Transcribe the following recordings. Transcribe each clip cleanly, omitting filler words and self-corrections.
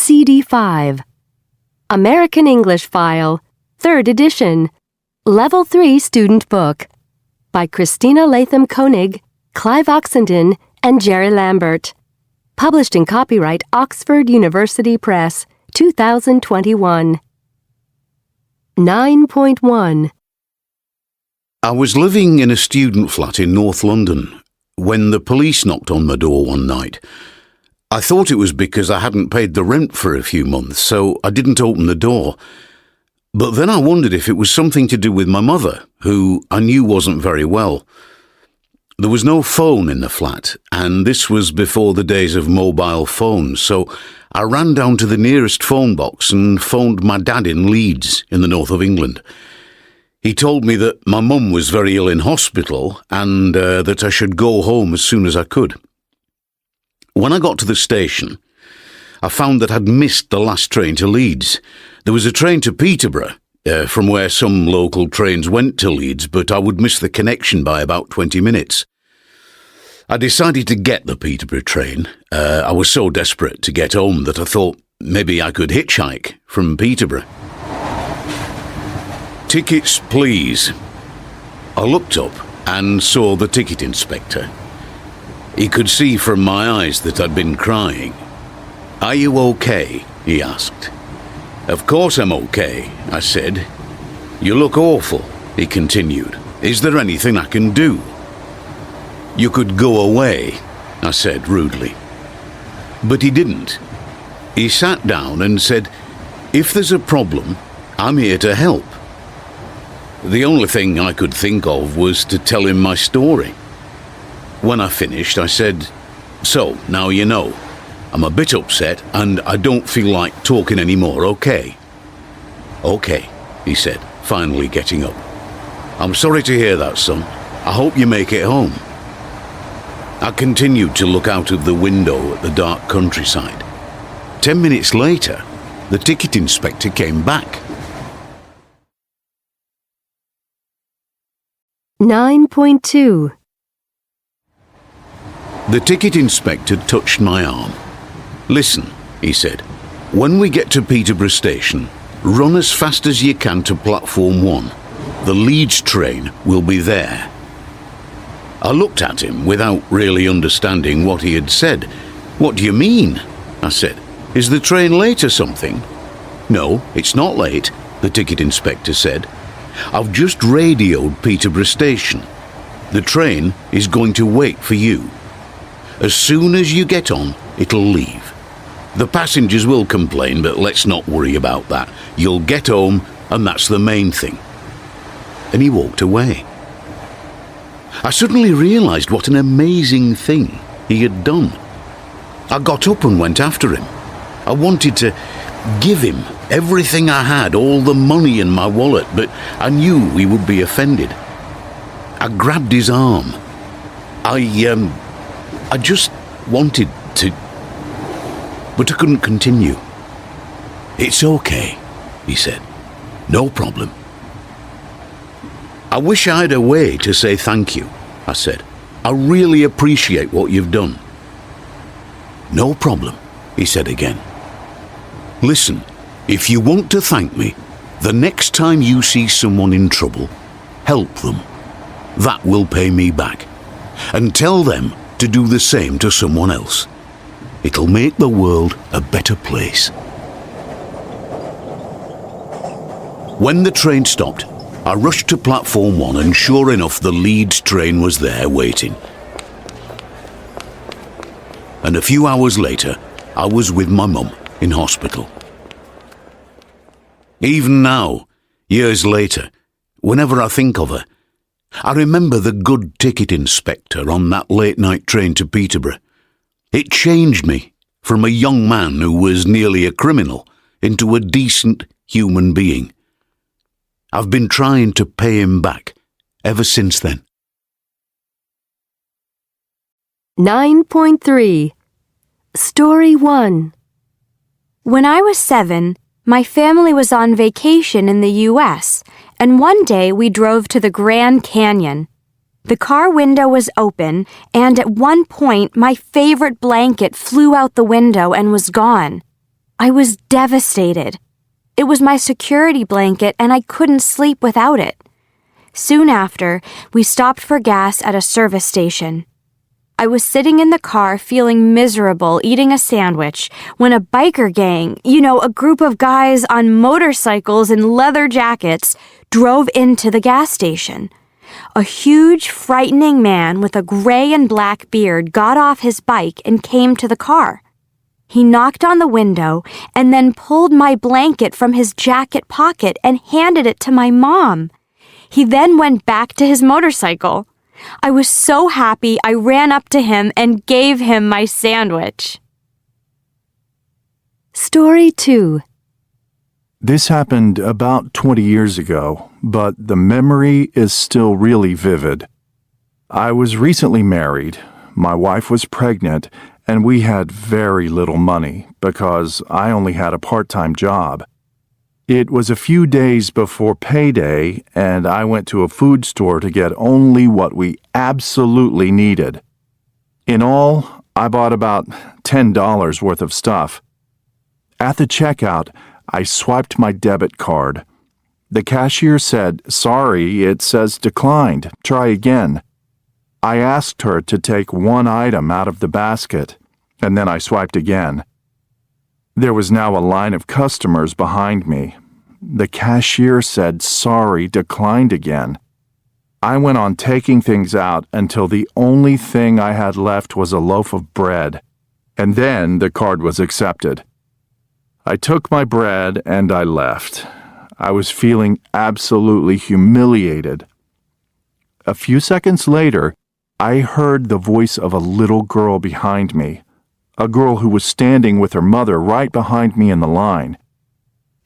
CD5. American English File, 3rd edition, Level 3 Student Book, by Christina Latham Koenig, Clive Oxenden, and Jerry Lambert. Published in copyright Oxford University Press, 2021. 9.1. I was living in a student flat in North London when the police knocked on my door one night. I thought it was because I hadn't paid the rent for a few months, so I didn't open the door. But then I wondered if it was something to do with my mother, who I knew wasn't very well. There was no phone in the flat, and this was before the days of mobile phones, so I ran down to the nearest phone box and phoned my dad in Leeds, in the north of England. He told me that my mum was very ill in hospital and that I should go home as soon as I could. When I got to the station, I found that I'd missed the last train to Leeds. There was a train to Peterborough, from where some local trains went to Leeds, but I would miss the connection by about 20 minutes. I decided to get the Peterborough train. I was so desperate to get home that I thought maybe I could hitchhike from Peterborough. "Tickets, please." I looked up and saw the ticket inspector. He could see from my eyes that I'd been crying. "Are you okay?" he asked. "Of course I'm okay," I said. "You look awful," he continued. "Is there anything I can do?" "You could go away," I said rudely. But he didn't. He sat down and said, "If there's a problem, I'm here to help." The only thing I could think of was to tell him my story. When I finished, I said, "So, now you know. I'm a bit upset and I don't feel like talking anymore, okay?" "Okay," he said, finally getting up. "I'm sorry to hear that, son. I hope you make it home." I continued to look out of the window at the dark countryside. 10 minutes later, the ticket inspector came back. 9.2. The ticket inspector touched my arm. "Listen," he said, "when we get to Peterborough station, run as fast as you can to platform 1. The Leeds train will be there." I looked at him without really understanding what he had said. "What do you mean?" I said. "Is the train late or something?" "No, it's not late," the ticket inspector said. "I've just radioed Peterborough station. The train is going to wait for you. As soon as you get on, it'll leave. The passengers will complain, but let's not worry about that. You'll get home, and that's the main thing." And he walked away. I suddenly realised what an amazing thing he had done. I got up and went after him. I wanted to give him everything I had, all the money in my wallet, but I knew he would be offended. I grabbed his arm. I just wanted to, but I couldn't continue. "It's okay," he said. "No problem." "I wish I had a way to say thank you," I said. "I really appreciate what you've done." "No problem," he said again. "Listen, if you want to thank me, the next time you see someone in trouble, help them. That will pay me back. And tell them to do the same to someone else. It'll make the world a better place." When the train stopped, I rushed to platform 1 and sure enough the Leeds train was there waiting. And a few hours later, I was with my mum in hospital. Even now, years later, whenever I think of her, I remember the good ticket inspector on that late-night train to Peterborough. It changed me from a young man who was nearly a criminal into a decent human being. I've been trying to pay him back ever since then. 9.3. Story 1. When I was 7, my family was on vacation in the U.S., and one day we drove to the Grand Canyon. The car window was open, and at one point my favorite blanket flew out the window and was gone. I was devastated. It was my security blanket and I couldn't sleep without it. Soon after, we stopped for gas at a service station. I was sitting in the car feeling miserable eating a sandwich when a biker gang, a group of guys on motorcycles and leather jackets, drove into the gas station. A huge, frightening man with a gray and black beard got off his bike and came to the car. He knocked on the window and then pulled my blanket from his jacket pocket and handed it to my mom. He then went back to his motorcycle. I was so happy I ran up to him and gave him my sandwich. Story 2. This happened about 20 years ago, but the memory is still really vivid. I was recently married, my wife was pregnant, and we had very little money because I only had a part-time job. It was a few days before payday, and I went to a food store to get only what we absolutely needed. In all, I bought about $10 worth of stuff. At the checkout, I swiped my debit card. The cashier said, "Sorry, it says declined. Try again." I asked her to take one item out of the basket, and then I swiped again. There was now a line of customers behind me. The cashier said, "Sorry, declined again." I went on taking things out until the only thing I had left was a loaf of bread, and then the card was accepted. I took my bread and I left. I was feeling absolutely humiliated. A few seconds later, I heard the voice of a little girl behind me, a girl who was standing with her mother right behind me in the line.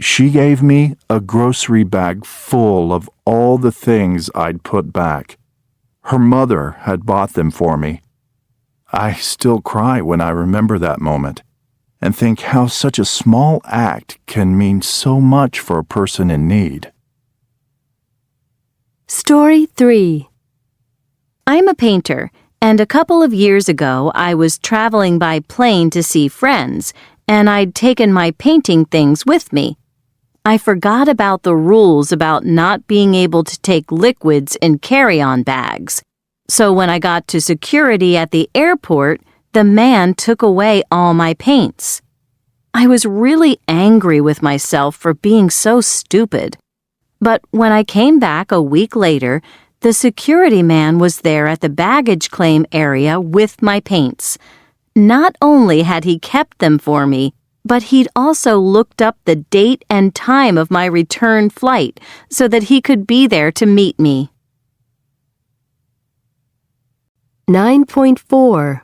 She gave me a grocery bag full of all the things I'd put back. Her mother had bought them for me. I still cry when I remember that moment and think how such a small act can mean so much for a person in need. Story 3. I'm a painter, and a couple of years ago I was traveling by plane to see friends, and I'd taken my painting things with me. I forgot about the rules about not being able to take liquids in carry-on bags. So when I got to security at the airport, the man took away all my paints. I was really angry with myself for being so stupid. But when I came back a week later, the security man was there at the baggage claim area with my paints. Not only had he kept them for me, but he'd also looked up the date and time of my return flight so that he could be there to meet me. 9.4.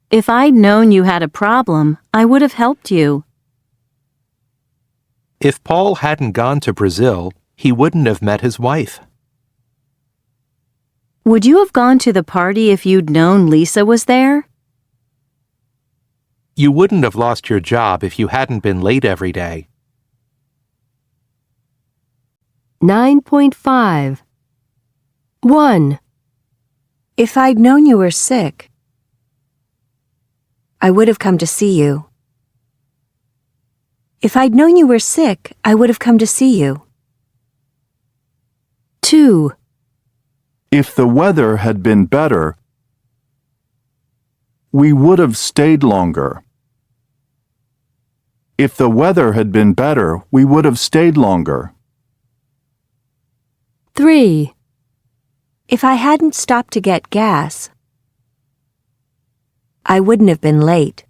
If I'd known you had a problem, I would have helped you. If Paul hadn't gone to Brazil, he wouldn't have met his wife. Would you have gone to the party if you'd known Lisa was there? You wouldn't have lost your job if you hadn't been late every day. 9.5. 1. If I'd known you were sick, I would have come to see you. If I'd known you were sick, I would have come to see you. 2. If the weather had been better, we would have stayed longer. If the weather had been better, we would have stayed longer. 3. If I hadn't stopped to get gas, I wouldn't have been late.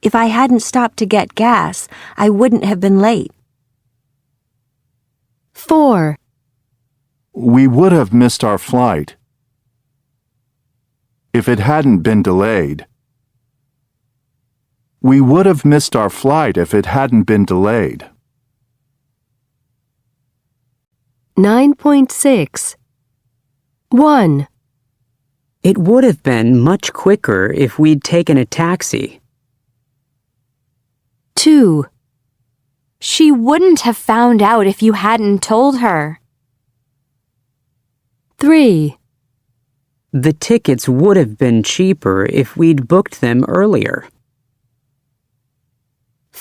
If I hadn't stopped to get gas, I wouldn't have been late. 4. We would have missed our flight if it hadn't been delayed. We would have missed our flight if it hadn't been delayed. 9.6. 1. It would have been much quicker if we'd taken a taxi. 2. She wouldn't have found out if you hadn't told her. 3. The tickets would have been cheaper if we'd booked them earlier.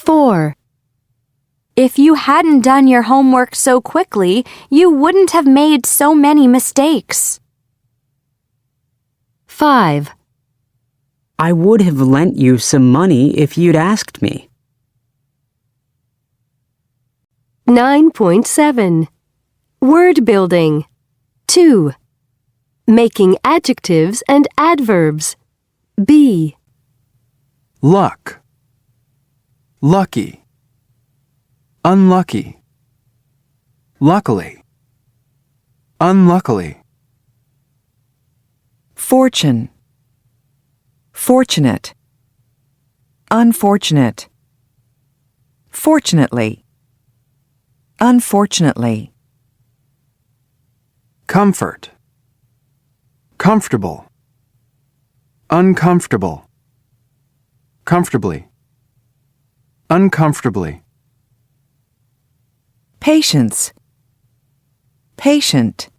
4. If you hadn't done your homework so quickly, you wouldn't have made so many mistakes. 5. I would have lent you some money if you'd asked me. 9.7. Word building. 2. Making adjectives and adverbs. B. Luck. Lucky. Unlucky. Luckily. Unluckily. Fortune. Fortunate. Unfortunate. Fortunately. Unfortunately. Comfort. Comfortable. Uncomfortable. Comfortably. Uncomfortably. Patience. Patient.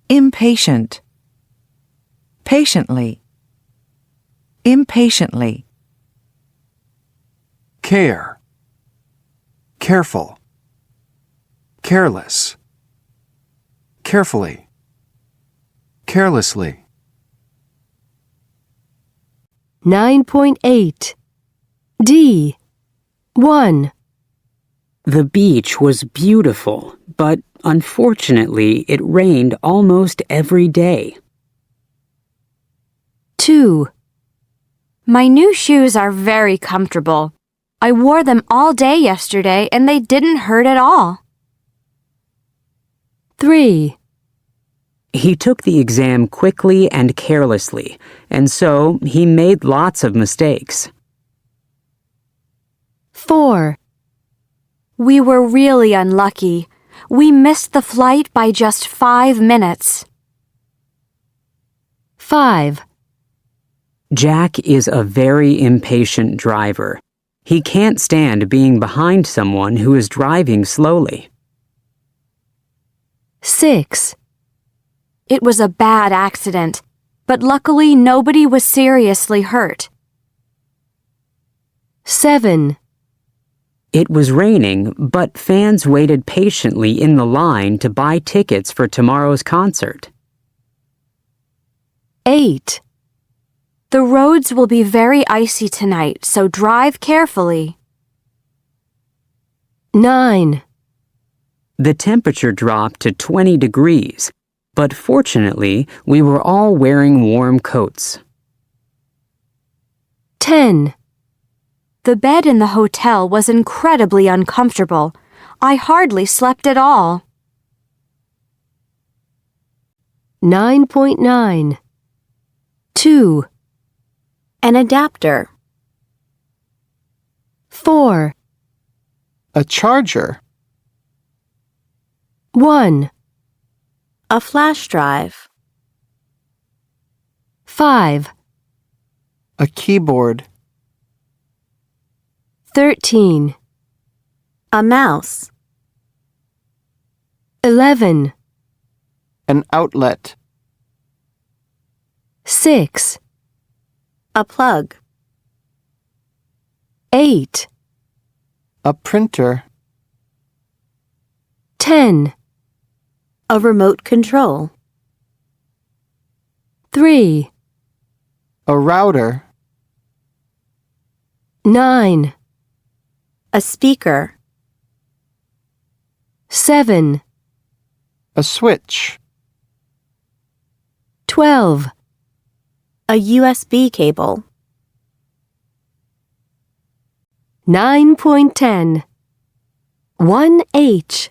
Impatient. Patiently. Impatiently. Care. Careful. Careless. Carefully. Carelessly. 9.8. D. 1. The beach was beautiful, but unfortunately, it rained almost every day. 2. My new shoes are very comfortable. I wore them all day yesterday and they didn't hurt at all. 3. He took the exam quickly and carelessly, and so he made lots of mistakes. 4. We were really unlucky. We missed the flight by just 5 minutes. 5. Jack is a very impatient driver. He can't stand being behind someone who is driving slowly. 6. It was a bad accident, but luckily nobody was seriously hurt. 7. It was raining, but fans waited patiently in the line to buy tickets for tomorrow's concert. 8. The roads will be very icy tonight, so drive carefully. 9. The temperature dropped to 20 degrees, but fortunately, we were all wearing warm coats. 10. The bed in the hotel was incredibly uncomfortable. I hardly slept at all. 9.9. 2. An adapter. 4. A charger. 1. A flash drive. 5. A keyboard. 13. A mouse. 11. An outlet. 6. A plug. 8. A printer. 10. A remote control. 3. A router. 9. A speaker. 7. A switch. 12. A USB cable. 9.10. 1H.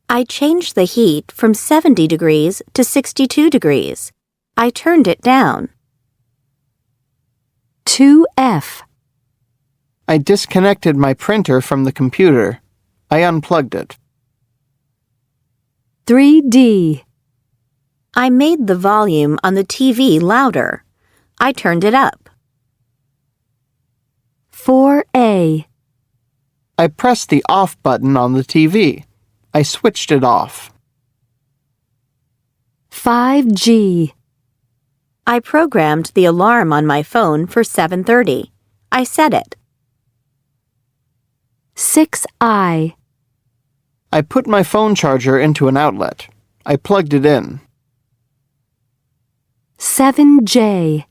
I changed the heat from 70 degrees to 62 degrees. I turned it down. 2F. I disconnected my printer from the computer. I unplugged it. 3D. I made the volume on the TV louder. I turned it up. 4A. I pressed the off button on the TV. I switched it off. 5G. I programmed the alarm on my phone for 7:30. I set it. 6I. I put my phone charger into an outlet. I plugged it in. 7J.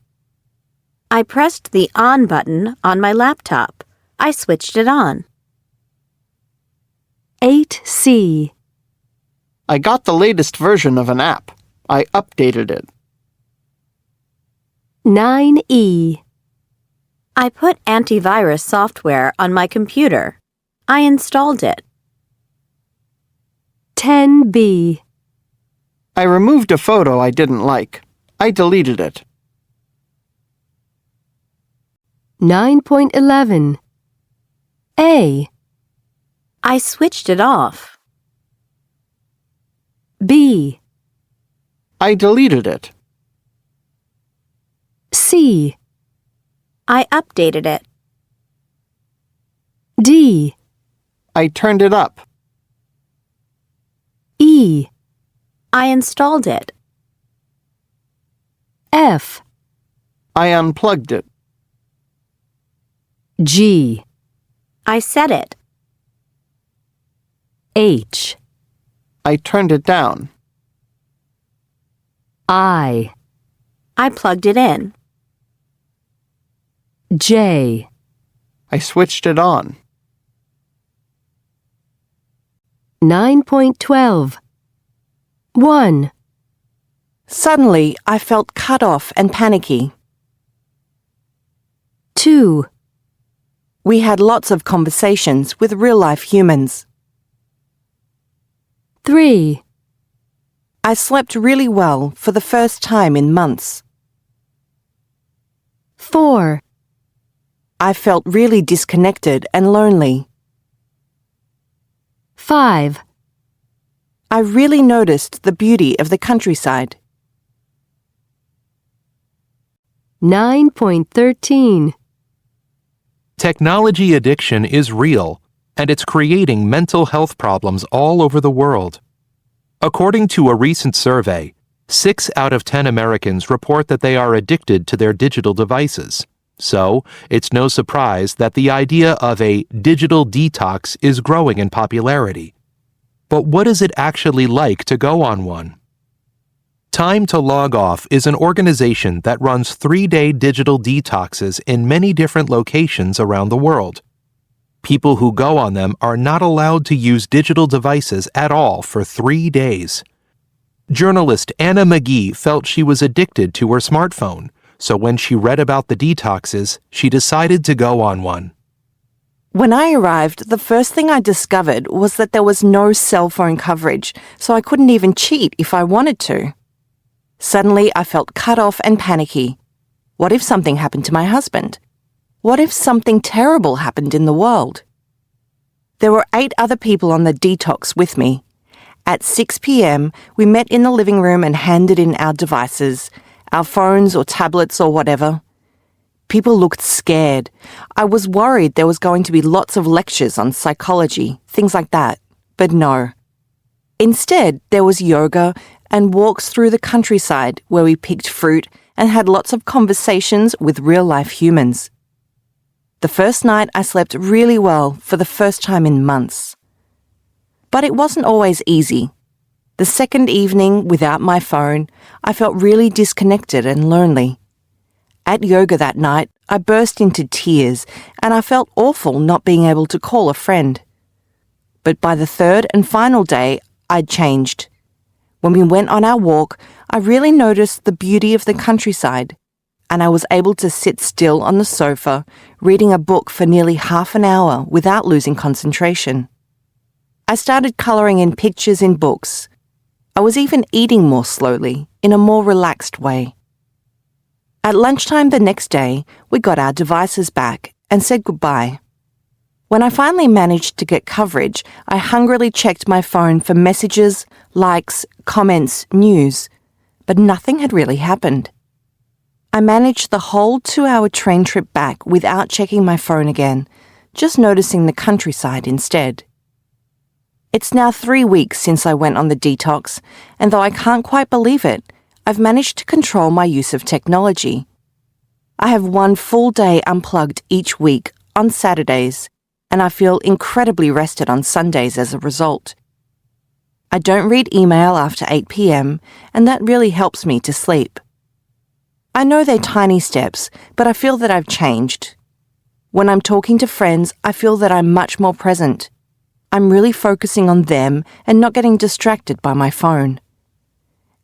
I pressed the on button on my laptop. I switched it on. 8C. I got the latest version of an app. I updated it. 9E. I put antivirus software on my computer. I installed it. 10B. I removed a photo I didn't like. I deleted it. 9.11. A. I switched it off. B. I deleted it. C. I updated it. D. I turned it up. E. I installed it. F. I unplugged it. G. I set it. H. I turned it down. I. I plugged it in. J. I switched it on. 9.12. 1. Suddenly, I felt cut off and panicky. 2. We had lots of conversations with real-life humans. 3. I slept really well for the first time in months. 4. I felt really disconnected and lonely. 5. I really noticed the beauty of the countryside. 9.13. Technology addiction is real, and it's creating mental health problems all over the world. According to a recent survey, 6 out of 10 Americans report that they are addicted to their digital devices. So, it's no surprise that the idea of a digital detox is growing in popularity. But what is it actually like to go on one? Time to Log Off is an organization that runs 3-day digital detoxes in many different locations around the world. People who go on them are not allowed to use digital devices at all for 3 days. Journalist Anna McGee felt she was addicted to her smartphone, so when she read about the detoxes, she decided to go on one. When I arrived, the first thing I discovered was that there was no cell phone coverage, so I couldn't even cheat if I wanted to. Suddenly, I felt cut off and panicky. What if something happened to my husband? What if something terrible happened in the world? There were 8 other people on the detox with me. At 6 p.m., we met in the living room and handed in our devices, our phones or tablets or whatever. People looked scared. I was worried there was going to be lots of lectures on psychology, things like that. But no. Instead, there was yoga and walks through the countryside where we picked fruit and had lots of conversations with real-life humans. The first night I slept really well for the first time in months. But it wasn't always easy. The second evening, without my phone, I felt really disconnected and lonely. At yoga that night, I burst into tears and I felt awful not being able to call a friend. But by the third and final day, I'd changed. When we went on our walk, I really noticed the beauty of the countryside, and I was able to sit still on the sofa, reading a book for nearly half an hour without losing concentration. I started colouring in pictures in books. I was even eating more slowly, in a more relaxed way. At lunchtime the next day, we got our devices back and said goodbye. When I finally managed to get coverage, I hungrily checked my phone for messages, likes, comments, news, but nothing had really happened. I managed the whole 2-hour train trip back without checking my phone again, just noticing the countryside instead. It's now 3 weeks since I went on the detox, and though I can't quite believe it, I've managed to control my use of technology. I have 1 full day unplugged each week on Saturdays, and I feel incredibly rested on Sundays as a result. I don't read email after 8 p.m., and that really helps me to sleep. I know they're tiny steps, but I feel that I've changed. When I'm talking to friends, I feel that I'm much more present. I'm really focusing on them and not getting distracted by my phone.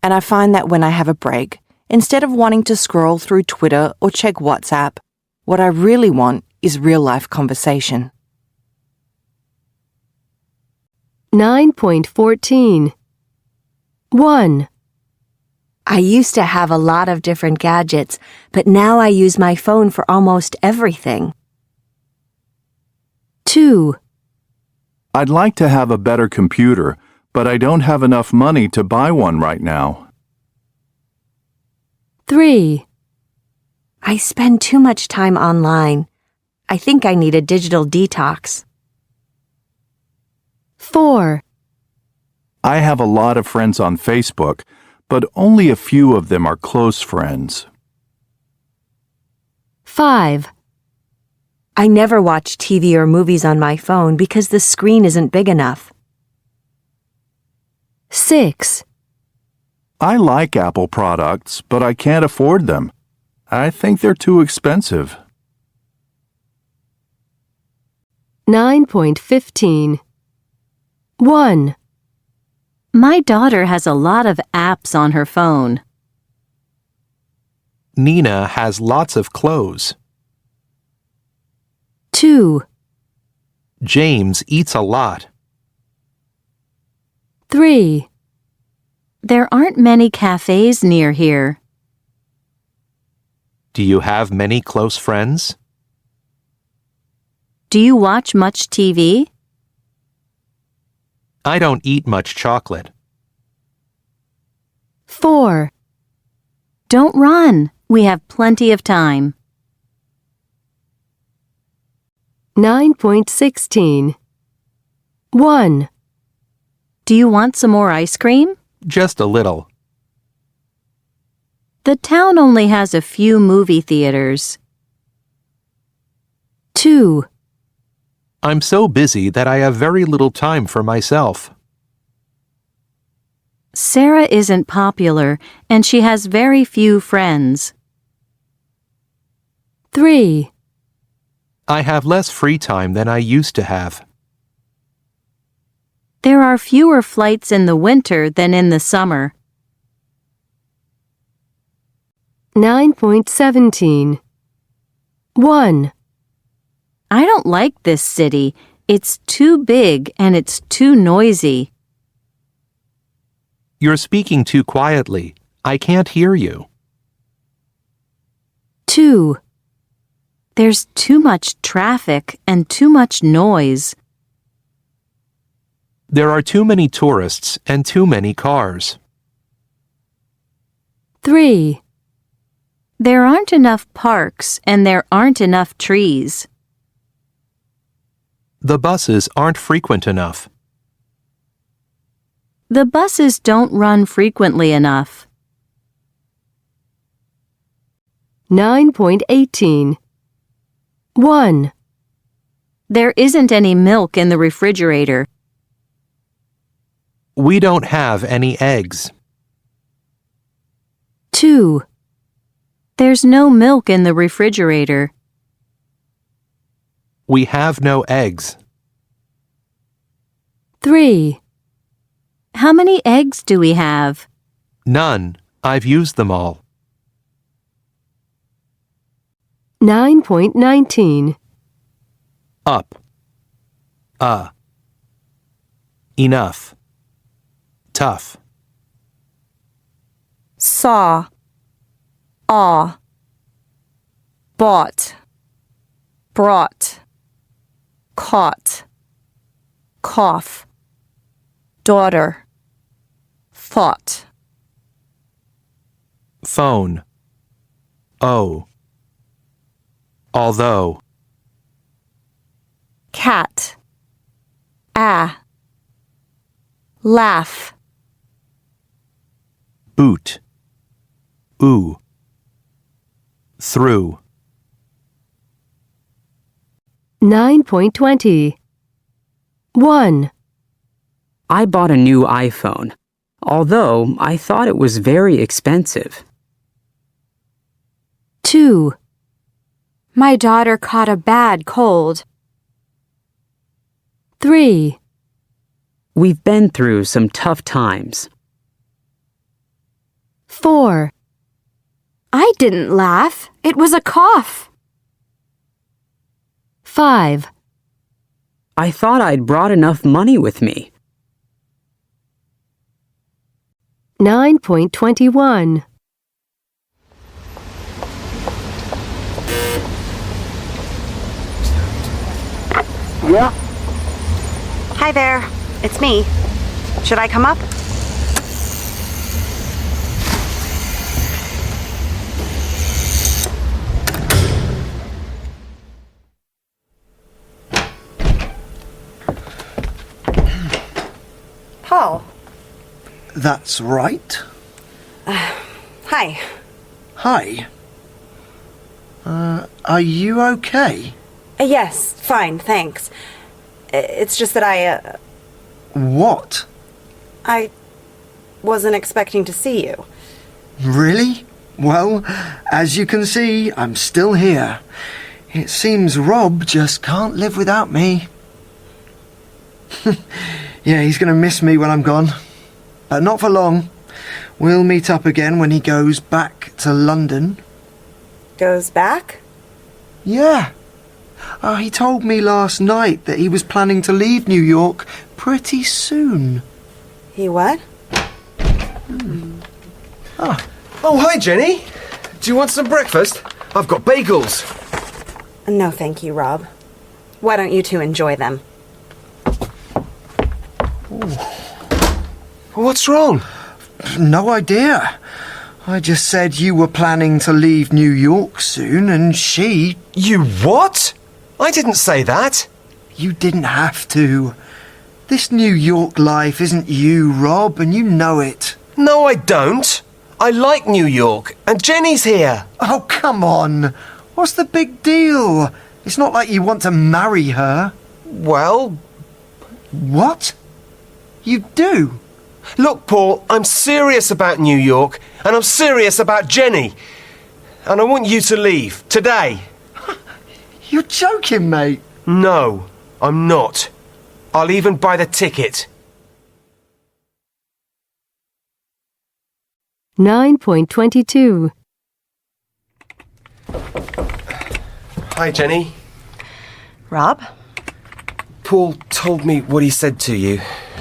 And I find that when I have a break, instead of wanting to scroll through Twitter or check WhatsApp, what I really want is real-life conversation. 9.14. 1. I used to have a lot of different gadgets, but now I use my phone for almost everything. 2. I'd like to have a better computer, but I don't have enough money to buy one right now. 3. I spend too much time online. I think I need a digital detox. 4. I have a lot of friends on Facebook, but only a few of them are close friends. 5. I never watch TV or movies on my phone because the screen isn't big enough. 6. I like Apple products, but I can't afford them. I think they're too expensive. 9.15. 1. My daughter has a lot of apps on her phone. Nina has lots of clothes. 2. James eats a lot. 3. There aren't many cafes near here. Do you have many close friends? Do you watch much TV? I don't eat much chocolate. 4. Don't run. We have plenty of time. 9.16. 1. Do you want some more ice cream? Just a little. The town only has a few movie theaters. 2. I'm so busy that I have very little time for myself. Sarah isn't popular, and she has very few friends. 3. I have less free time than I used to have. There are fewer flights in the winter than in the summer. 9.17. 1. I don't like this city. It's too big and it's too noisy. You're speaking too quietly. I can't hear you. 2. There's too much traffic and too much noise. There are too many tourists and too many cars. 3. There aren't enough parks and there aren't enough trees. The buses aren't frequent enough. The buses don't run frequently enough. 9.18. 1. There isn't any milk in the refrigerator. We don't have any eggs. 2. There's no milk in the refrigerator. We have no eggs. 3. How many eggs do we have? None. I've used them all. 9.19. Up. Enough. Tough. Saw. Awe. Bought. Brought. Caught. Cough. Daughter. Thought. Phone. Oh. Although. Cat. Ah. Laugh. Boot. Ooh. Through. 9.20. 1, I bought a new iPhone, although I thought it was very expensive. 2, My daughter caught a bad cold. 3, We've been through some tough times. 4, I didn't laugh. It was a cough. 5, I thought I'd brought enough money with me. 9.21. Yeah? Hi there. It's me. Should I come up? Paul. That's right. Hi. Hi. Are you okay? Yes, fine, thanks. It's just that What? I wasn't expecting to see you. Really? Well, as you can see, I'm still here. It seems Rob just can't live without me. Yeah, he's going to miss me when I'm gone. But not for long. We'll meet up again when he goes back to London. Goes back? Yeah. He told me last night that he was planning to leave New York pretty soon. He what? Oh, hi, Jenny. Do you want some breakfast? I've got bagels. No, thank you, Rob. Why don't you two enjoy them? What's wrong? No idea. I just said you were planning to leave New York soon, and she... You what? I didn't say that. You didn't have to. This New York life isn't you, Rob, and you know it. No, I don't. I like New York, and Jenny's here. Oh, come on. What's the big deal? It's not like you want to marry her. Well... What? You do? Look, Paul, I'm serious about New York, and I'm serious about Jenny. And I want you to leave, today. You're joking, mate. No, I'm not. I'll even buy the ticket. 9.22. Hi, Jenny. Rob? Paul told me what he said to you,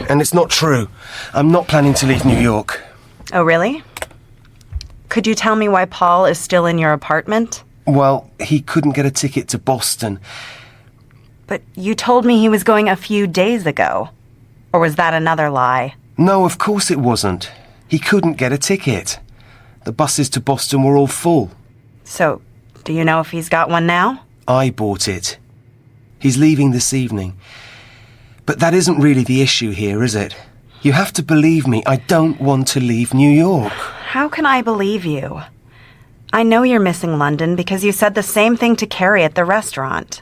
and it's not true. I'm not planning to leave New York. Oh, really? Could you tell me why Paul is still in your apartment? Well, he couldn't get a ticket to Boston. But you told me he was going a few days ago. Or was that another lie? No, of course it wasn't. He couldn't get a ticket. The buses to Boston were all full. So, do you know if he's got one now? I bought it. He's leaving this evening. But that isn't really the issue here, is it? You have to believe me, I don't want to leave New York. How can I believe you? I know you're missing London because you said the same thing to Carrie at the restaurant.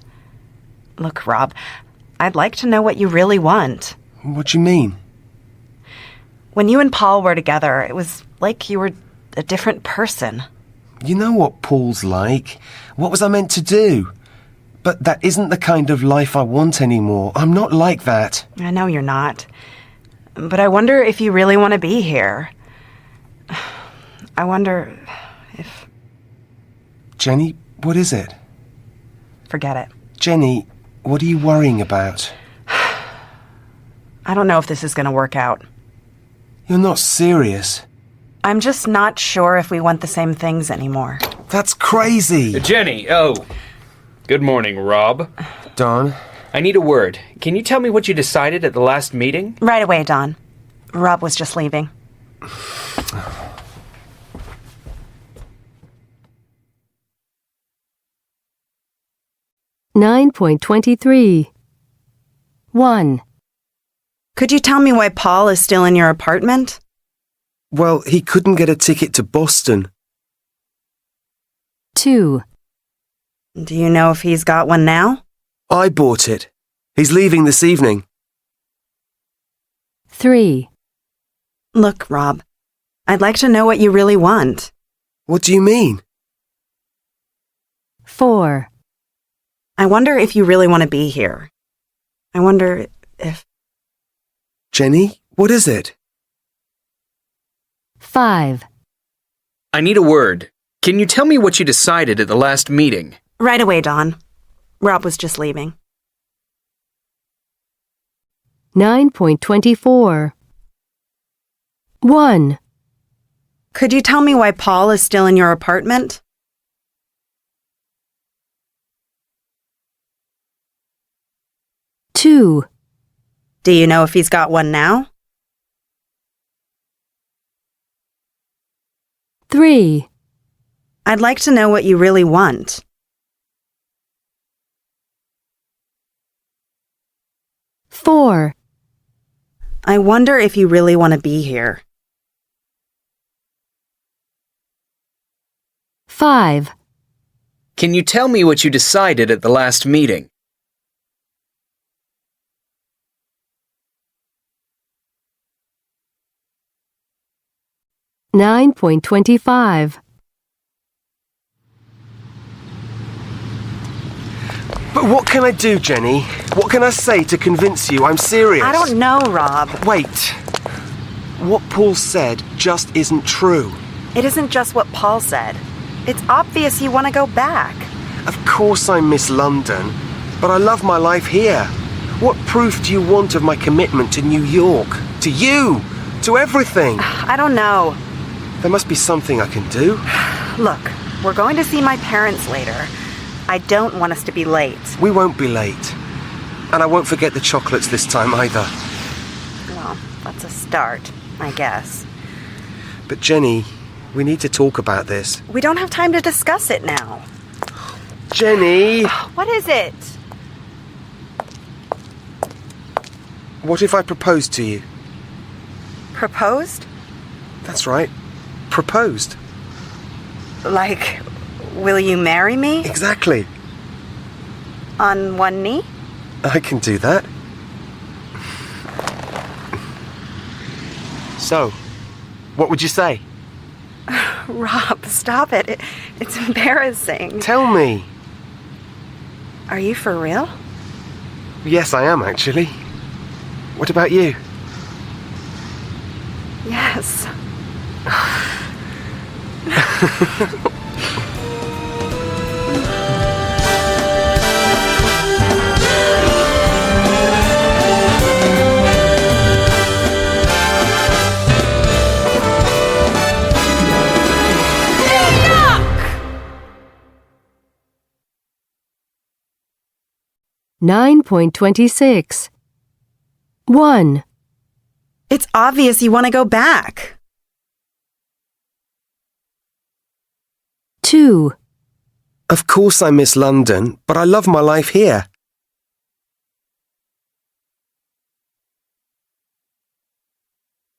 Look, Rob, I'd like to know what you really want. What do you mean? When you and Paul were together, it was like you were a different person. You know what Paul's like. What was I meant to do? But that isn't the kind of life I want anymore. I'm not like that. I know you're not. But I wonder if you really want to be here. I wonder if... Jenny, what is it? Forget it. Jenny, what are you worrying about? I don't know if this is going to work out. You're not serious. I'm just not sure if we want the same things anymore. That's crazy. Jenny, good morning, Rob. Don? I need a word. Can you tell me what you decided at the last meeting? Right away, Don. Rob was just leaving. 9.23. 1, Could you tell me why Paul is still in your apartment? Well, he couldn't get a ticket to Boston. 2, Do you know if he's got one now? I bought it. He's leaving this evening. 3. Look, Rob, I'd like to know what you really want. What do you mean? 4. I wonder if you really want to be here. I wonder if... Jenny, what is it? 5. I need a word. Can you tell me what you decided at the last meeting? Right away, Dawn. Rob was just leaving. 9.24. 1. Could you tell me why Paul is still in your apartment? 2. Do you know if he's got one now? 3. I'd like to know what you really want. 4. I wonder if you really want to be here. 5. Can you tell me what you decided at the last meeting? Nine point 25. But what can I do, Jenny? What can I say to convince you I'm serious? I don't know, Rob. Wait. What Paul said just isn't true. It isn't just what Paul said. It's obvious you want to go back. Of course I miss London, but I love my life here. What proof do you want of my commitment to New York? To you? To everything? I don't know. There must be something I can do. Look, we're going to see my parents later. I don't want us to be late. We won't be late. And I won't forget the chocolates this time either. Well, that's a start, I guess. But Jenny, we need to talk about this. We don't have time to discuss it now. Jenny! What is it? What if I proposed to you? Proposed? That's right. Proposed. Like, will you marry me? Exactly. On one knee? I can do that. So, what would you say? Rob, stop it. It's embarrassing. Tell me. Are you for real? Yes, I am, actually. What about you? Yes. 9.26. 1. It's obvious you want to go back. 2. Of course I miss London, but I love my life here.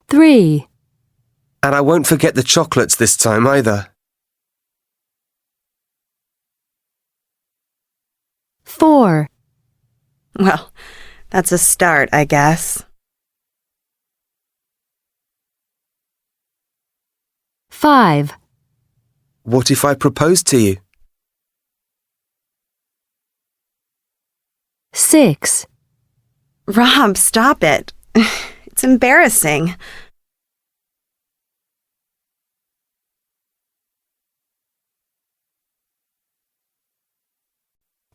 3. And I won't forget the chocolates this time either. 4. Well, that's a start, I guess. 5. What if I proposed to you? 6. Rob, stop it. It's embarrassing.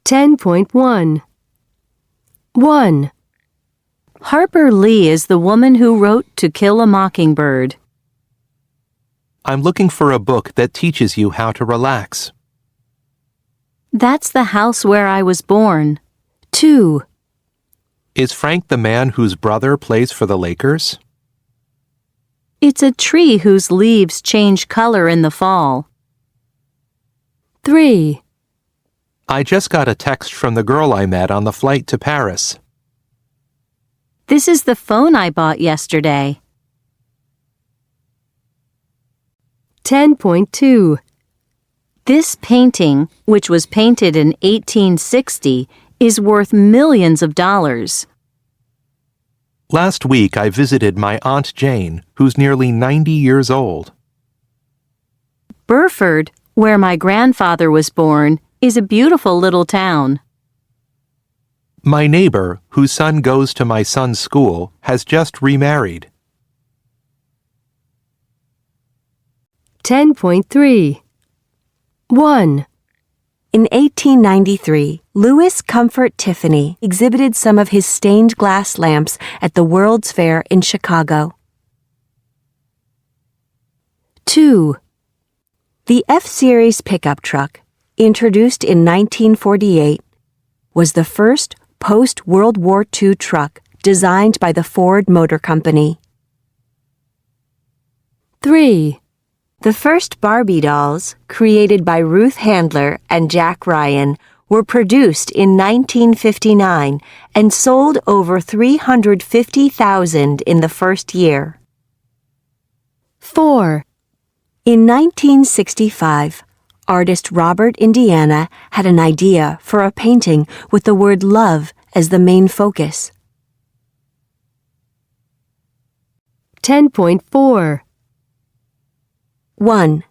10.1. 1. Harper Lee is the woman who wrote To Kill a Mockingbird. I'm looking for a book that teaches you how to relax. That's the house where I was born. 2. Is Frank the man whose brother plays for the Lakers? It's a tree whose leaves change color in the fall. 3. I just got a text from the girl I met on the flight to Paris. This is the phone I bought yesterday. 10.2. This painting, which was painted in 1860, is worth millions of dollars. Last week I visited my Aunt Jane, who's nearly 90 years old. Burford, where my grandfather was born, is a beautiful little town. My neighbor, whose son goes to my son's school, has just remarried. 10.3 1. In 1893, Louis Comfort Tiffany exhibited some of his stained glass lamps at the World's Fair in Chicago. 2. The F-Series pickup truck, introduced in 1948, was the first post-World War II truck designed by the Ford Motor Company. 3. The first Barbie dolls, created by Ruth Handler and Jack Ryan, were produced in 1959 and sold over 350,000 in the first year. 4. In 1965, artist Robert Indiana had an idea for a painting with the word love as the main focus. 10.4 1.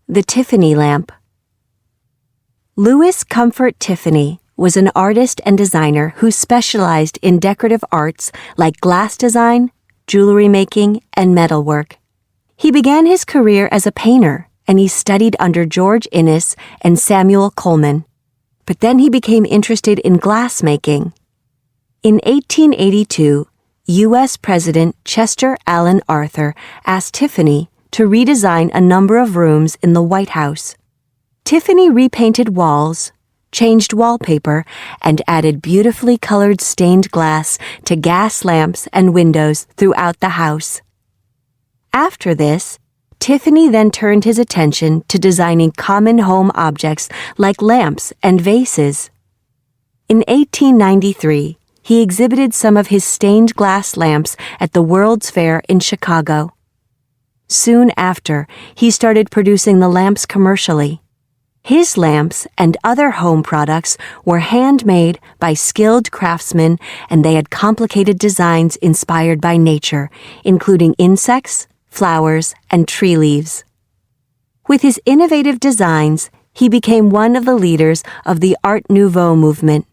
The Tiffany lamp. Louis Comfort Tiffany was an artist and designer who specialized in decorative arts like glass design, jewelry making, and metalwork. He began his career as a painter, and he studied under George Inness and Samuel Coleman. But then he became interested in glass making. In 1882, U.S. President Chester Alan Arthur asked Tiffany to redesign a number of rooms in the White House. Tiffany repainted walls, changed wallpaper, and added beautifully colored stained glass to gas lamps and windows throughout the house. After this, Tiffany then turned his attention to designing common home objects like lamps and vases. In 1893, he exhibited some of his stained glass lamps at the World's Fair in Chicago. Soon after, he started producing the lamps commercially. His lamps and other home products were handmade by skilled craftsmen, and they had complicated designs inspired by nature, including insects, flowers, and tree leaves. With his innovative designs, he became one of the leaders of the Art Nouveau movement.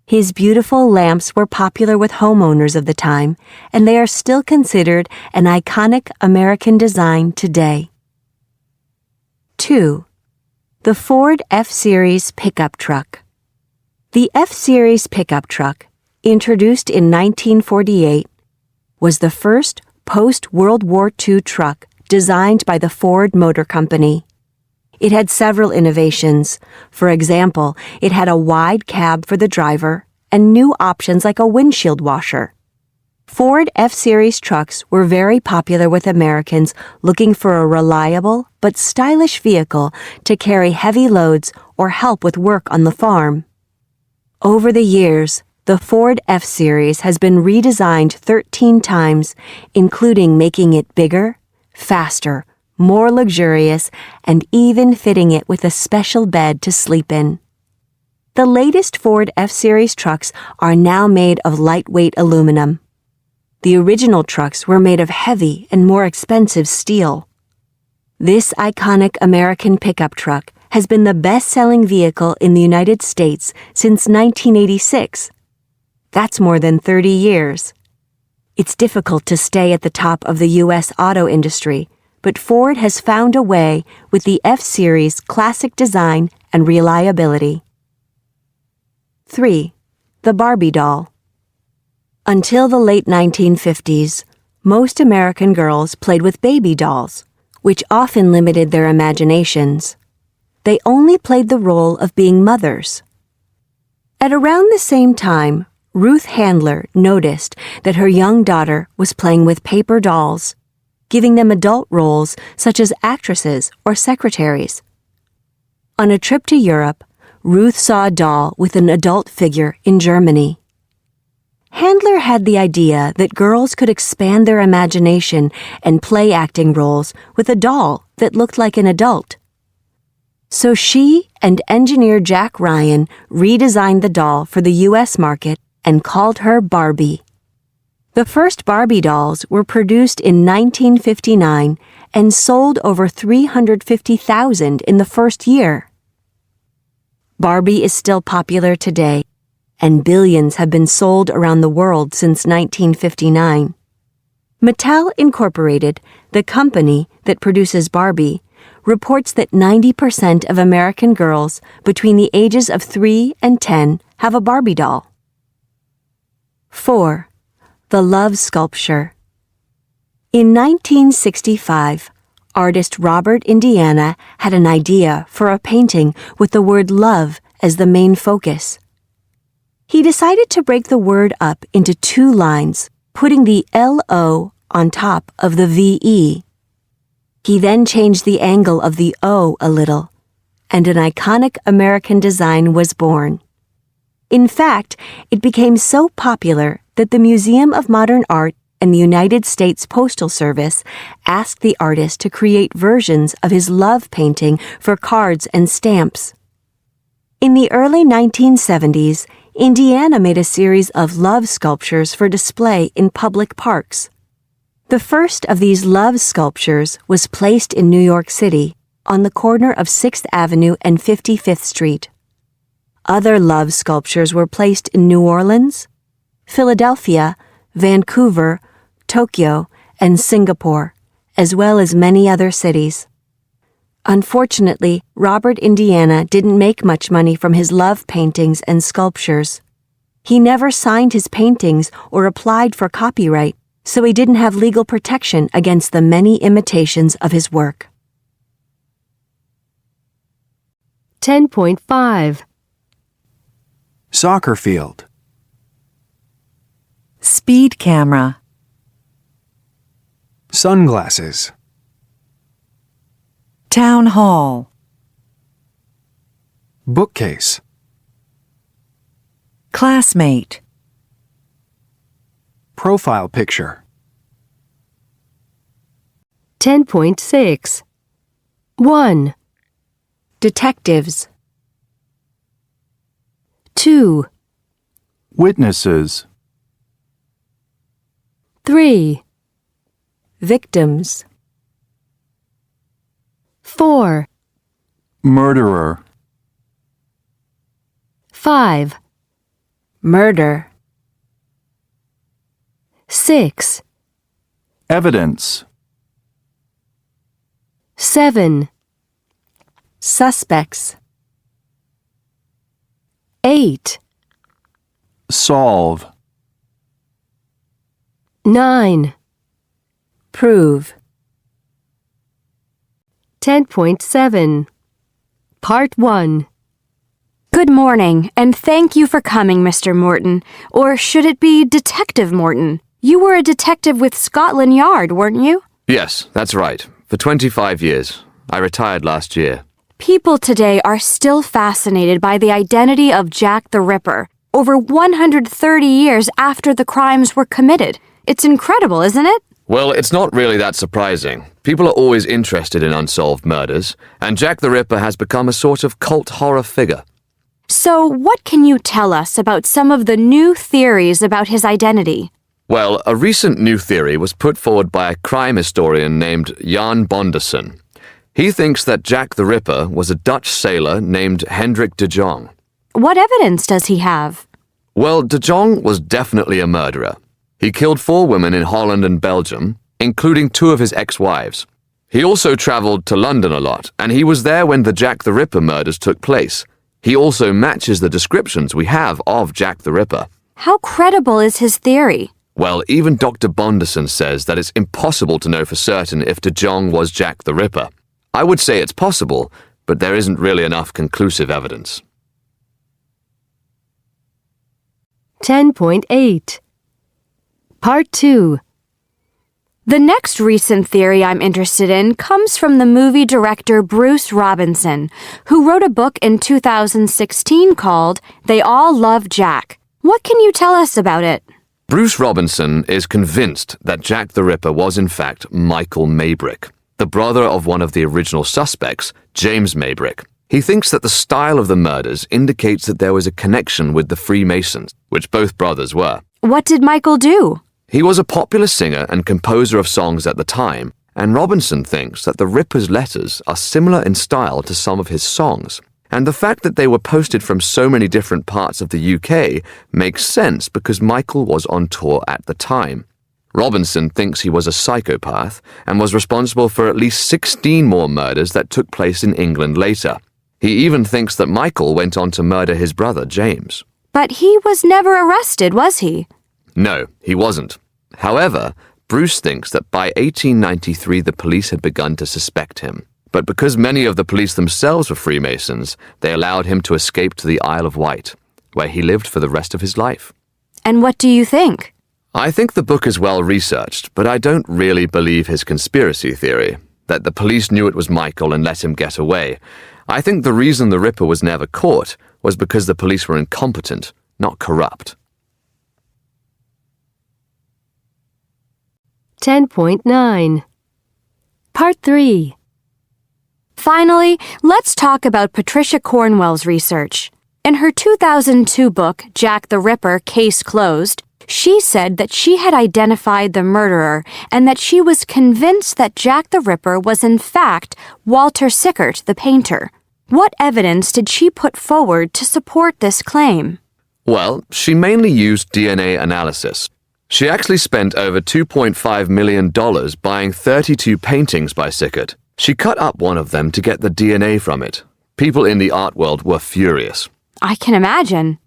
His beautiful lamps were popular with homeowners of the time, and they are still considered an iconic American design today. 2. The Ford F-Series pickup truck. The F-Series pickup truck, introduced in 1948, was the first post-World War II truck designed by the Ford Motor Company. It had several innovations. For example, it had a wide cab for the driver and new options like a windshield washer. Ford F-Series trucks were very popular with Americans looking for a reliable but stylish vehicle to carry heavy loads or help with work on the farm. Over the years, the Ford F-Series has been redesigned 13 times, including making it bigger, faster, more luxurious, and even fitting it with a special bed to sleep in. The latest Ford F-Series trucks are now made of lightweight aluminum. The original trucks were made of heavy and more expensive steel. This iconic American pickup truck has been the best-selling vehicle in the United States since 1986. That's more than 30 years. It's difficult to stay at the top of the U.S. auto industry, but Ford has found a way with the F-Series classic design and reliability. 3. The Barbie doll. Until the late 1950s, most American girls played with baby dolls, which often limited their imaginations. They only played the role of being mothers. At around the same time, Ruth Handler noticed that her young daughter was playing with paper dolls, giving them adult roles such as actresses or secretaries. On a trip to Europe, Ruth saw a doll with an adult figure in Germany. Handler had the idea that girls could expand their imagination and play acting roles with a doll that looked like an adult. So she and engineer Jack Ryan redesigned the doll for the U.S. market and called her Barbie. The first Barbie dolls were produced in 1959 and sold over 350,000 in the first year. Barbie is still popular today, and billions have been sold around the world since 1959. Mattel Incorporated, the company that produces Barbie, reports that 90% of American girls between the ages of 3 and 10 have a Barbie doll. 4. The Love Sculpture. In 1965, artist Robert Indiana had an idea for a painting with the word love as the main focus. He decided to break the word up into 2 lines, putting the L-O on top of the V-E. He then changed the angle of the O a little, and an iconic American design was born. In fact, it became so popular that the Museum of Modern Art and the United States Postal Service asked the artist to create versions of his love painting for cards and stamps. In the early 1970s, Indiana made a series of love sculptures for display in public parks. The first of these love sculptures was placed in New York City, on the corner of 6th Avenue and 55th Street. Other love sculptures were placed in New Orleans, Philadelphia, Vancouver, Tokyo, and Singapore, as well as many other cities. Unfortunately, Robert Indiana didn't make much money from his love paintings and sculptures. He never signed his paintings or applied for copyright, so he didn't have legal protection against the many imitations of his work. 10.5. Soccer field. Speed camera. Sunglasses. Town hall. Bookcase. Classmate. Profile picture. 10.6. 1. Detectives. 2. Witnesses. 3. Victims. 4. Murderer. 5. Murder. 6. Evidence. 7. Suspects. 8. Solve. 9. Prove. 10.7. Part 1. Good morning, and thank you for coming, Mr. Morton. Or should it be Detective Morton? You were a detective with Scotland Yard, weren't you? Yes, that's right. For 25 years. I retired last year. People today are still fascinated by the identity of Jack the Ripper, over 130 years after the crimes were committed. It's incredible, isn't it? Well, it's not really that surprising. People are always interested in unsolved murders, and Jack the Ripper has become a sort of cult horror figure. So, what can you tell us about some of the new theories about his identity? Well, a recent new theory was put forward by a crime historian named Jan Bonderson. He thinks that Jack the Ripper was a Dutch sailor named Hendrik de Jong. What evidence does he have? Well, de Jong was definitely a murderer. He killed 4 women in Holland and Belgium, including 2 of his ex-wives. He also traveled to London a lot, and he was there when the Jack the Ripper murders took place. He also matches the descriptions we have of Jack the Ripper. How credible is his theory? Well, even Dr. Bonderson says that it's impossible to know for certain if de Jong was Jack the Ripper. I would say it's possible, but there isn't really enough conclusive evidence. 10.8. Part 2. The next recent theory I'm interested in comes from the movie director Bruce Robinson, who wrote a book in 2016 called They All Love Jack. What can you tell us about it? Bruce Robinson is convinced that Jack the Ripper was in fact Michael Maybrick, the brother of one of the original suspects, James Maybrick. He thinks that the style of the murders indicates that there was a connection with the Freemasons, which both brothers were. What did Michael do? He was a popular singer and composer of songs at the time, and Robinson thinks that the Ripper's letters are similar in style to some of his songs. And the fact that they were posted from so many different parts of the UK makes sense because Michael was on tour at the time. Robinson thinks he was a psychopath and was responsible for at least 16 more murders that took place in England later. He even thinks that Michael went on to murder his brother James. But he was never arrested, was he? No, he wasn't. However, Bruce thinks that by 1893 the police had begun to suspect him. But because many of the police themselves were Freemasons, they allowed him to escape to the Isle of Wight, where he lived for the rest of his life. And what do you think? I think the book is well researched, but I don't really believe his conspiracy theory, that the police knew it was Michael and let him get away. I think the reason the Ripper was never caught was because the police were incompetent, not corrupt. 10.9 Part 3 Finally, let's talk about Patricia Cornwell's research. In her 2002 book, Jack the Ripper, Case Closed, she said that she had identified the murderer and that she was convinced that Jack the Ripper was in fact Walter Sickert, the painter. What evidence did she put forward to support this claim? Well, she mainly used DNA analysis. She actually spent over $2.5 million buying 32 paintings by Sickert. She cut up one of them to get the DNA from it. People in the art world were furious. I can imagine.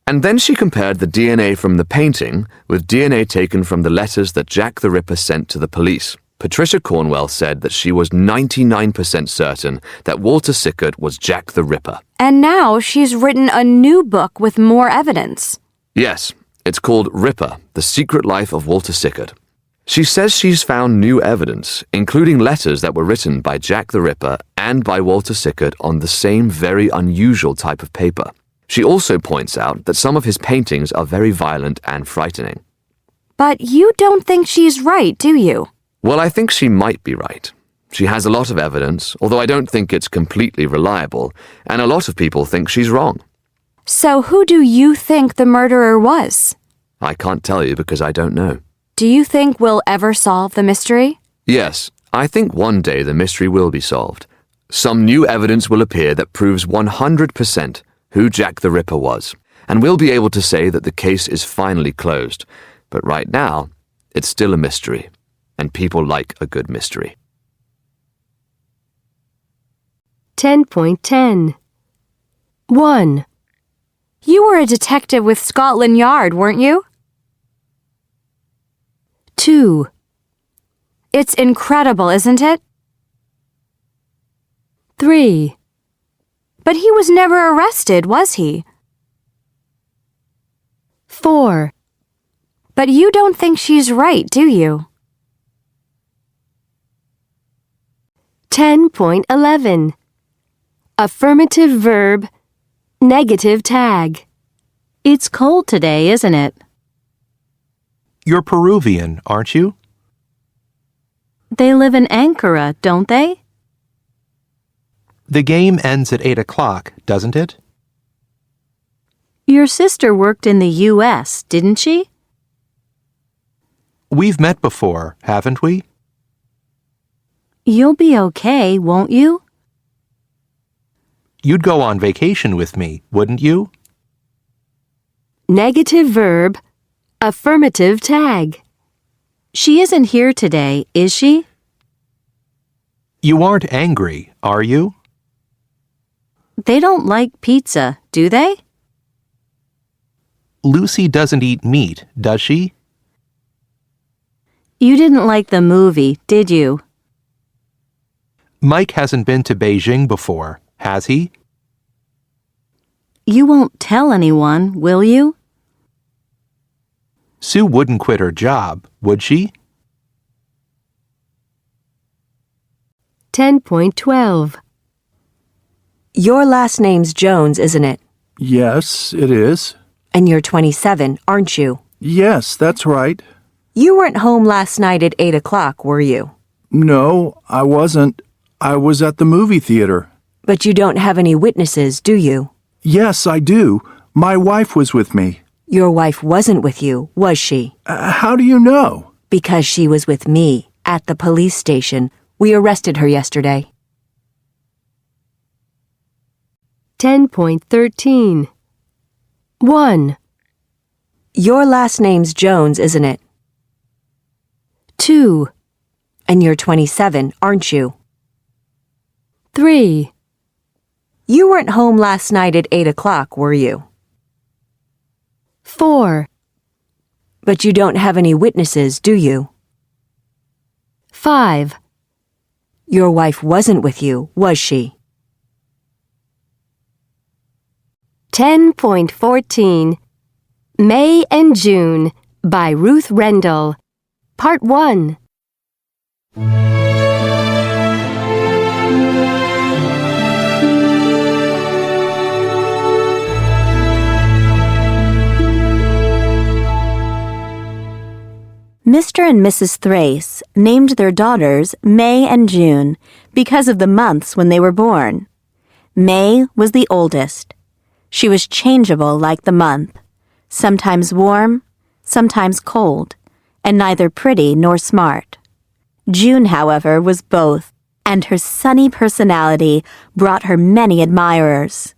And then she compared the DNA from the painting with DNA taken from the letters that Jack the Ripper sent to the police. Patricia Cornwell said that she was 99% certain that Walter Sickert was Jack the Ripper. And now she's written a new book with more evidence. Yes, it's called Ripper, The Secret Life of Walter Sickert. She says she's found new evidence, including letters that were written by Jack the Ripper and by Walter Sickert on the same very unusual type of paper. She also points out that some of his paintings are very violent and frightening. But you don't think she's right, do you? Well, I think she might be right. She has a lot of evidence, although I don't think it's completely reliable, and a lot of people think she's wrong. So who do you think the murderer was? I can't tell you because I don't know. Do you think we'll ever solve the mystery? Yes, I think one day the mystery will be solved. Some new evidence will appear that proves 100% who Jack the Ripper was, and we'll be able to say that the case is finally closed. But right now, it's still a mystery, and people like a good mystery. 10.10 1. You were a detective with Scotland Yard, weren't you? 2. It's incredible, isn't it? 3. But he was never arrested, was he? 4. But you don't think she's right, do you? 10.11 Affirmative verb, negative tag. It's cold today, isn't it? You're Peruvian, aren't you? They live in Ankara, don't they? The game ends at 8 o'clock, doesn't it? Your sister worked in the U.S., didn't she? We've met before, haven't we? You'll be okay, won't you? You'd go on vacation with me, wouldn't you? Negative verb, affirmative tag. She isn't here today, is she? You aren't angry, are you? They don't like pizza, do they? Lucy doesn't eat meat, does she? You didn't like the movie, did you? Mike hasn't been to Beijing before, has he? You won't tell anyone, will you? Sue wouldn't quit her job, would she? 10.12 Your last name's Jones, isn't it? Yes, it is. And you're 27, aren't you? Yes, that's right. You weren't home last night at 8 o'clock, were you? No, I wasn't. I was at the movie theater. But you don't have any witnesses, do you? Yes, I do. My wife was with me. Your wife wasn't with you, was she? How do you know? Because she was with me at the police station. We arrested her yesterday. 10.13 1, Your last name's Jones, isn't it? 2, And you're 27, aren't you? 3, You weren't home last night at 8 o'clock, were you? 4, But you don't have any witnesses, do you? 5, Your wife wasn't with you, was she? 10.14 May and June by Ruth Rendell. Part 1. Mr. and Mrs. Thrace named their daughters May and June because of the months when they were born. May was the oldest. She was changeable like the month, sometimes warm, sometimes cold, and neither pretty nor smart. June, however, was both, and her sunny personality brought her many admirers.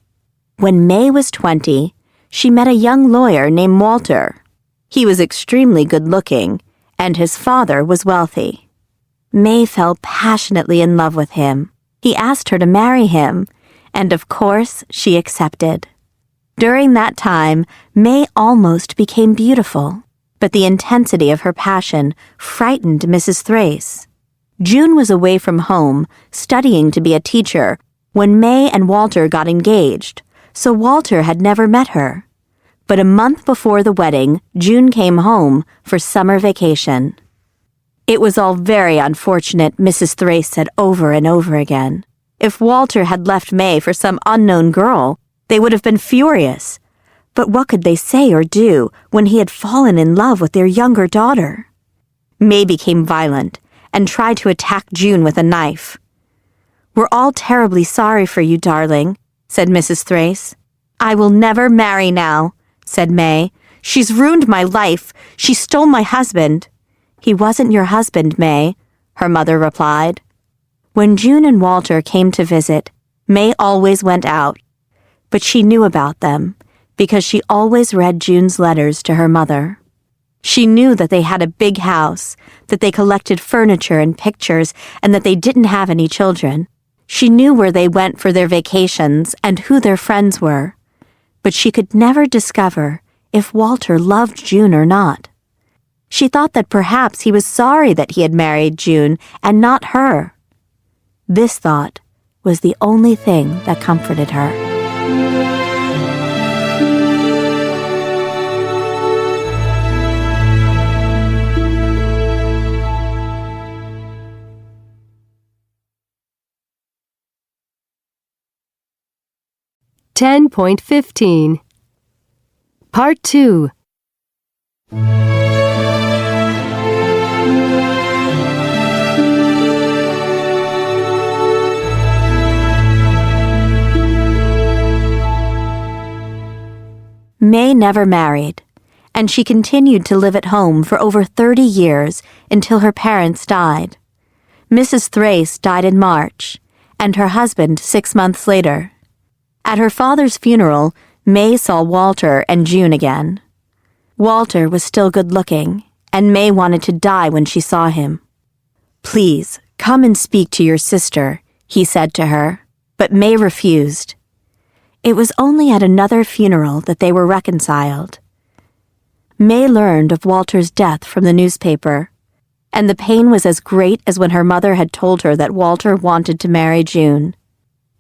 When May was 20, she met a young lawyer named Walter. He was extremely good-looking, and his father was wealthy. May fell passionately in love with him. He asked her to marry him, and of course she accepted. During that time, May almost became beautiful, but the intensity of her passion frightened Mrs. Thrace. June was away from home, studying to be a teacher, when May and Walter got engaged, so Walter had never met her. But a month before the wedding, June came home for summer vacation. It was all very unfortunate, Mrs. Thrace said over and over again. If Walter had left May for some unknown girl, they would have been furious. But what could they say or do when he had fallen in love with their younger daughter? May became violent and tried to attack June with a knife. "We're all terribly sorry for you, darling," said Mrs. Thrace. "I will never marry now," said May. "She's ruined my life. She stole my husband." "He wasn't your husband, May," her mother replied. When June and Walter came to visit, May always went out, but she knew about them because she always read June's letters to her mother. She knew that they had a big house, that they collected furniture and pictures, and that they didn't have any children. She knew where they went for their vacations and who their friends were, but she could never discover if Walter loved June or not. She thought that perhaps he was sorry that he had married June and not her. This thought was the only thing that comforted her. .15 Part 2. May never married, and she continued to live at home for over 30 years until her parents died. Mrs. Thrace died in March, and her husband 6 months later. At her father's funeral, May saw Walter and June again. Walter was still good-looking, and May wanted to die when she saw him. "Please, come and speak to your sister," he said to her, but May refused. It was only at another funeral that they were reconciled. May learned of Walter's death from the newspaper, and the pain was as great as when her mother had told her that Walter wanted to marry June.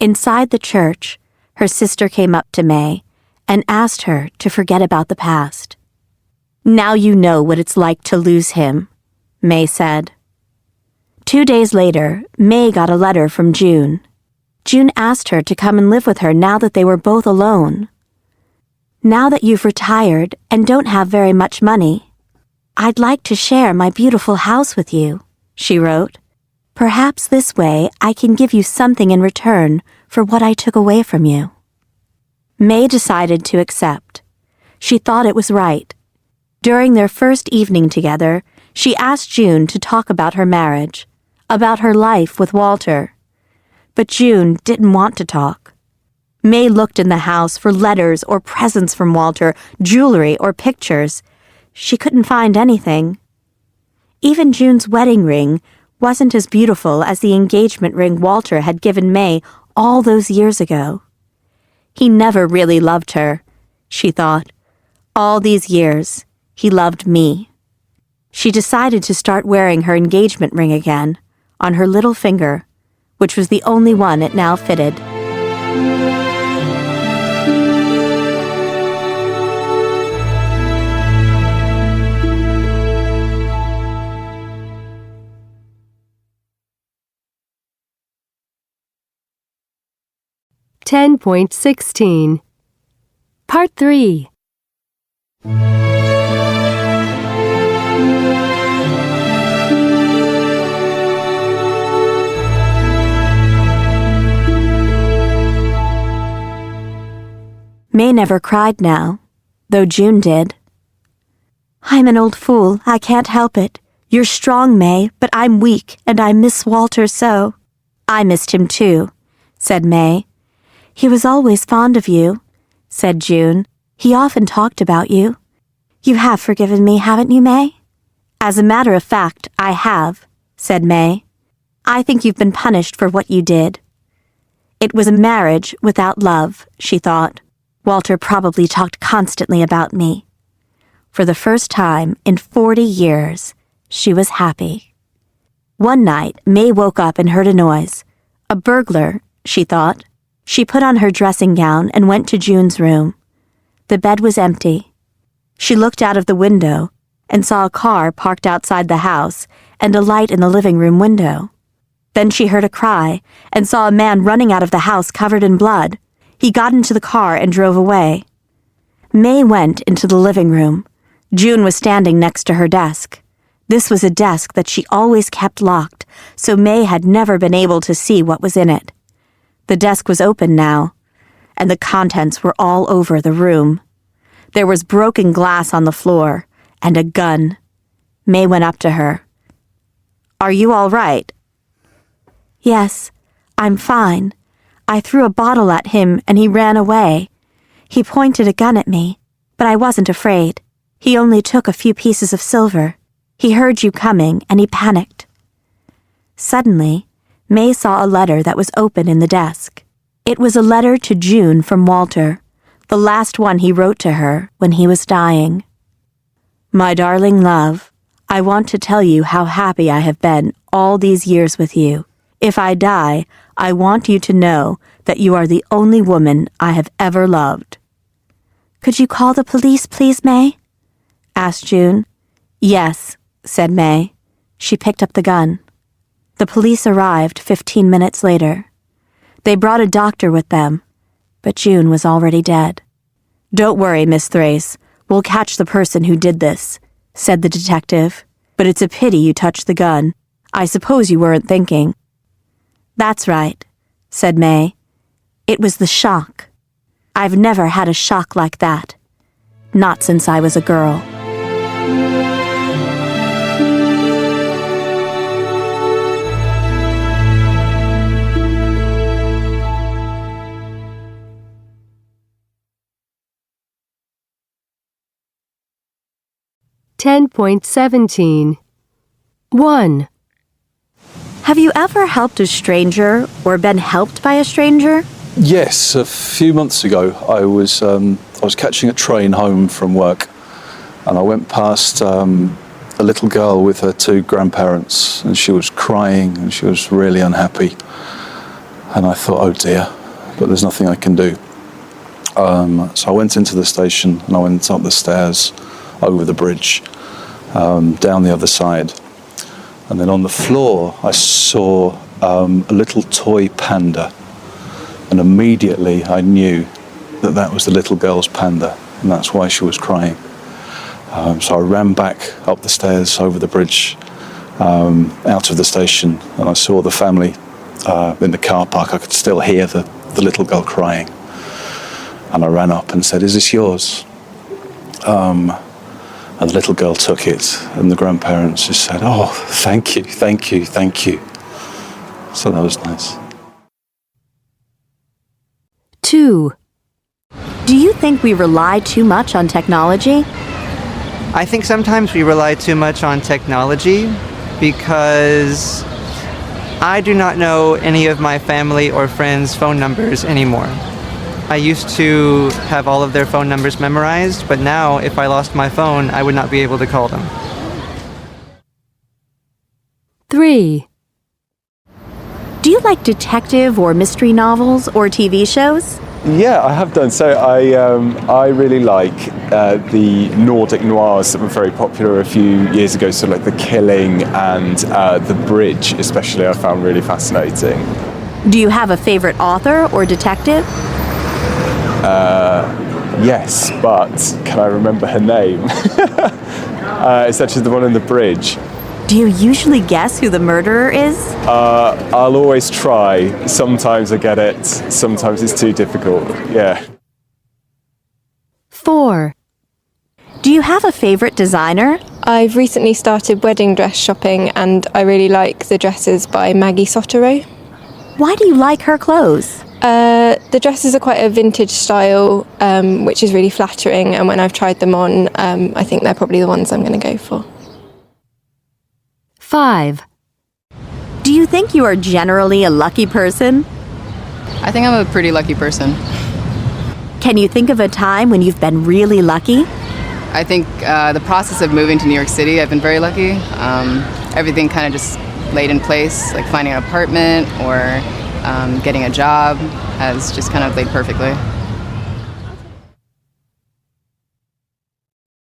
Inside the church, her sister came up to May and asked her to forget about the past. "Now you know what it's like to lose him," May said. 2 days later, May got a letter from June. June asked her to come and live with her now that they were both alone. "Now that you've retired and don't have very much money, I'd like to share my beautiful house with you," she wrote. Perhaps this way I can give you something in return for what I took away from you. May decided to accept. She thought it was right. During their first evening together, she asked June to talk about her marriage, about her life with Walter. But June didn't want to talk. May looked in the house for letters or presents from Walter, jewelry or pictures. She couldn't find anything. Even June's wedding ring wasn't as beautiful as the engagement ring Walter had given May all those years ago. He never really loved her, she thought. All these years, he loved me. She decided to start wearing her engagement ring again, on her little finger, which was the only one it now fitted. (10.16) Part 3. May never cried now, though June did. I'm an old fool, I can't help it. You're strong, May, but I'm weak, and I miss Walter so. I missed him too, said May. He was always fond of you, said June. He often talked about you. You have forgiven me, haven't you, May? As a matter of fact, I have, said May. I think you've been punished for what you did. It was a marriage without love, she thought. Walter probably talked constantly about me. For the first time in 40 years, she was happy. One night, May woke up and heard a noise. A burglar, she thought. She put on her dressing gown and went to June's room. The bed was empty. She looked out of the window and saw a car parked outside the house and a light in the living room window. Then she heard a cry and saw a man running out of the house covered in blood. He got into the car and drove away. May went into the living room. June was standing next to her desk. This was a desk that she always kept locked, so May had never been able to see what was in it. The desk was open now, and the contents were all over the room. There was broken glass on the floor, and a gun. May went up to her. "Are you all right?" "Yes, I'm fine. I threw a bottle at him and he ran away. He pointed a gun at me, but I wasn't afraid. He only took a few pieces of silver. He heard you coming and he panicked." Suddenly, May saw a letter that was open in the desk. It was a letter to June from Walter, the last one he wrote to her when he was dying. "My darling love, I want to tell you how happy I have been all these years with you. If I die, I want you to know that you are the only woman I have ever loved." "Could you call the police, please, May?" asked June. "Yes," said May. She picked up the gun. The police arrived 15 minutes later. They brought a doctor with them, but June was already dead. "Don't worry, Miss Thrace. We'll catch the person who did this," said the detective. "But it's a pity you touched the gun. I suppose you weren't thinking." "That's right," said May. "It was the shock. I've never had a shock like that. Not since I was a girl." (10.17) 1. Have you ever helped a stranger or been helped by a stranger? Yes, a few months ago I was catching a train home from work, and I went past a little girl with her two grandparents, and she was crying and she was really unhappy. And I thought, oh dear, but there's nothing I can do. So I went into the station and I went up the stairs, over the bridge, down the other side. And then on the floor I saw a little toy panda. And immediately I knew that that was the little girl's panda, and that's why she was crying. So I ran back up the stairs over the bridge, out of the station, and I saw the family in the car park. I could still hear the little girl crying. And I ran up and said, "Is this yours?" And the little girl took it, and the grandparents just said, "Oh, thank you, thank you, thank you." So that was nice. 2. Do you think we rely too much on technology? I think sometimes we rely too much on technology because I do not know any of my family or friends' phone numbers anymore. I used to have all of their phone numbers memorized, but now if I lost my phone, I would not be able to call them. 3. Do you like detective or mystery novels or TV shows? Yeah, I have done. So I really like the Nordic noirs that were very popular a few years ago. So like The Killing and The Bridge, especially, I found really fascinating. Do you have a favorite author or detective? Yes, but can I remember her name? It's actually the one in The Bridge. Do you usually guess who the murderer is? I'll always try. Sometimes I get it. Sometimes it's too difficult. Yeah. 4. Do you have a favorite designer? I've recently started wedding dress shopping and I really like the dresses by Maggie Sottero. Why do you like her clothes? The dresses are quite a vintage style, which is really flattering, and when I've tried them on, I think they're probably the ones I'm going to go for. 5. Do you think you are generally a lucky person? I think I'm a pretty lucky person. Can you think of a time when you've been really lucky? I think the process of moving to New York City, I've been very lucky. Everything kind of just laid in place, like finding an apartment or getting a job has just kind of laid perfectly.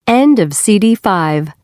End of CD5.